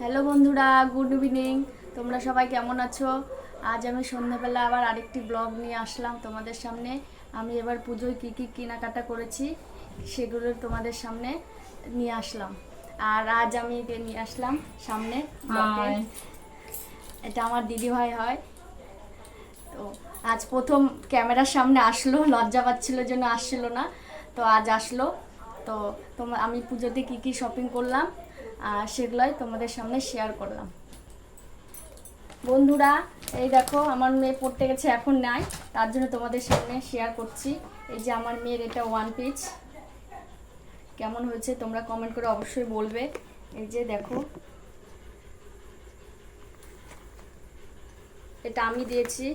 Hello বন্ধুরা, good evening. তোমরা সবাই কেমন আছো? আজ আমি সন্ধ্যাবেলা আবার আরেকটি ব্লগ নিয়ে আসলাম তোমাদের সামনে। আমি এবার পুজোয় কী কী কেনাকাটা করেছি সেগুলো তোমাদের সামনে নিয়ে আসলাম। আর আজ আমি নিয়ে আসলাম সামনে ব্লগে। এটা আমার দিদিভাই হয়। তো আজ প্রথম ক্যামেরার সামনে আসলো, লজ্জা পাচ্ছিল জন্য আসছিল না, তো আজ আসলো। তো আমি পুজোতে কী কী শপিং করলাম আর সেগুলোই তোমাদের সামনে শেয়ার করলাম। বন্ধুরা, এই দেখো আমার মেয়ে পড়তে গেছে, এখন নাই, তার জন্য তোমাদের সামনে শেয়ার করছি। এই যে আমার মেয়ের এটা ওয়ান পিস, কেমন হয়েছে তোমরা কমেন্ট করে অবশ্যই বলবে। এই যে দেখো, এটা আমি দিয়েছি।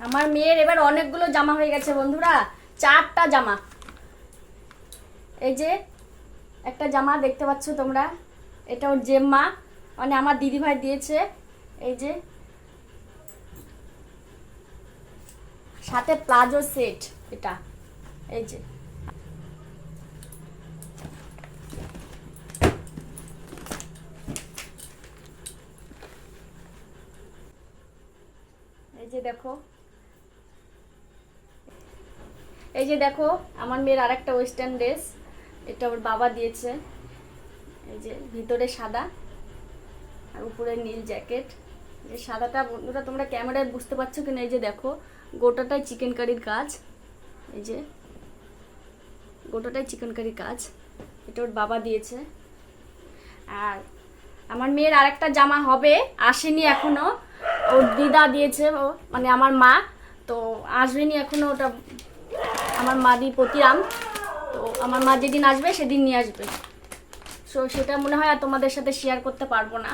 আমার মেয়ের এবার অনেকগুলো জামা হয়ে গেছে বন্ধুরা, 4টা জামা। এই যে একটা জামা দেখতে পাচ্ছ তোমরা, এটা ওর জেম্মা, মানে আমার দিদিভাই দিয়েছে। এই যে সাথে প্লাজো সেট, এটা এই যে এই যে দেখো, এই যে দেখো আমার মেয়ের আরেকটা ওয়েস্টার্ন ড্রেস, এটা ওর বাবা দিয়েছে। এই যে ভিতরে সাদা আর উপরে নীল জ্যাকেট। এই সাদাটা বন্ধুরা তোমরা ক্যামেরায় বুঝতে পারছো কিনা, এই যে দেখো গোটাটাই চিকেন কারির কাজ। এই যে গোটাটাই চিকেন কারির কাজ, এটা ওর বাবা দিয়েছে। আর আমার মেয়ের আরেকটা জামা হবে, আসেনি এখনো, ওর দিদা দিয়েছে, ও মানে আমার মা, তো আসবেনি এখনো, ওটা আমার মা দি প্রতিরাম, তো আমার মা যেদিন আসবে সেদিন নিয়ে আসবে। সো সেটা মনে হয় আর তোমাদের সাথে শেয়ার করতে পারবো না।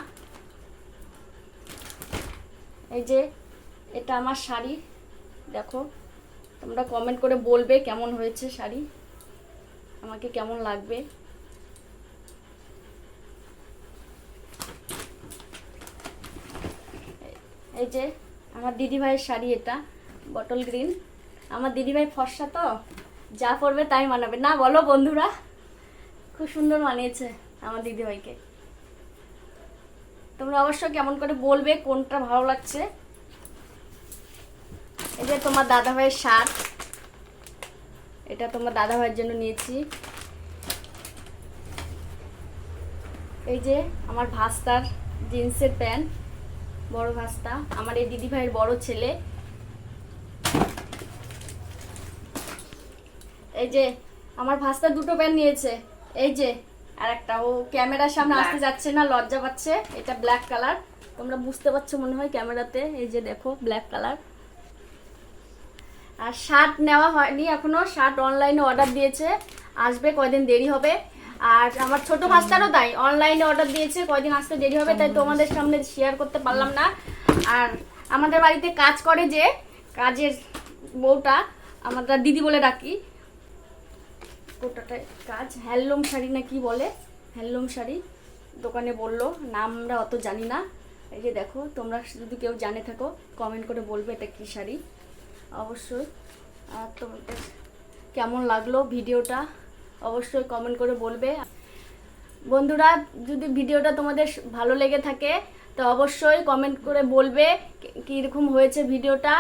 এই যে এটা আমার শাড়ি, দেখো তোমরা কমেন্ট করে বলবে কেমন হয়েছে শাড়ি, আমাকে কেমন লাগবে। এই যে আমার দিদিভাইয়ের শাড়ি, এটা বটল গ্রিন। আমার দিদিভাই ফর্সা, তো যা পরবে তাই মানাবে না, বলো বন্ধুরা? খুব সুন্দর মানিয়েছে আমার দিদিভাইকে। তোমরা অবশ্যই কেমন করে বলবে কোনটা ভালো লাগছে। এই যে তোমার দাদাভাইয়ের শার্ট, এটা তোমার দাদাভাইয়ের জন্য নিয়েছি। এই যে আমার ভাস্তার জিন্সের প্যান্ট, বড় ভাস্তা, আমার এই দিদিভাইয়ের বড় ছেলে। এই যে আমার ভাস্তা দুটো প্যান্ট নিয়েছে। এই যে আর একটা, ও ক্যামেরার সামনে আসতে যাচ্ছে না, লজ্জা পাচ্ছে। এটা ব্ল্যাক কালার, তোমরা বুঝতে পারছো মনে হয় ক্যামেরাতে। এই যে দেখো ব্ল্যাক কালার। আর শার্ট নেওয়া হয়নি এখনো, শার্ট অনলাইনে অর্ডার দিয়েছে, আসবে, কয়দিন দেরি হবে। আর আমার ছোট ভাস্তারও তাই, অনলাইনে অর্ডার দিয়েছে, কয়দিন আসতে দেরি হবে, তাই তোমাদের সামনে শেয়ার করতে পারলাম না। আর আমাদের বাড়িতে কাজ করে যে কাজের বউটা, আমরা দিদি বলে ডাকি, গোটাটাই কাজ, হ্যান্ডলুম শাড়ি না কি বলে, হ্যান্ডলুম শাড়ি দোকানে বললো, নাম আমরা অত জানি না। এই যে দেখো, তোমরা যদি কেউ জানে থাকো কমেন্ট করে বলবে এটা কি শাড়ি অবশ্যই। আর তোমাদের কেমন লাগলো ভিডিওটা অবশ্যই কমেন্ট করে বলবে বন্ধুরা। যদি ভিডিওটা তোমাদের ভালো লেগে থাকে তো অবশ্যই কমেন্ট করে বলবে কীরকম হয়েছে ভিডিওটা।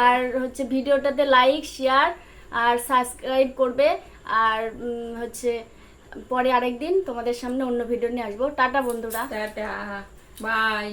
আর হচ্ছে ভিডিওটাতে লাইক, শেয়ার আর সাবস্ক্রাইব করবে। আর হচ্ছে পরে আরেকদিন তোমাদের সামনে অন্য ভিডিও নিয়ে আসবো। টাটা বন্ধুরা, টাটা, বাই।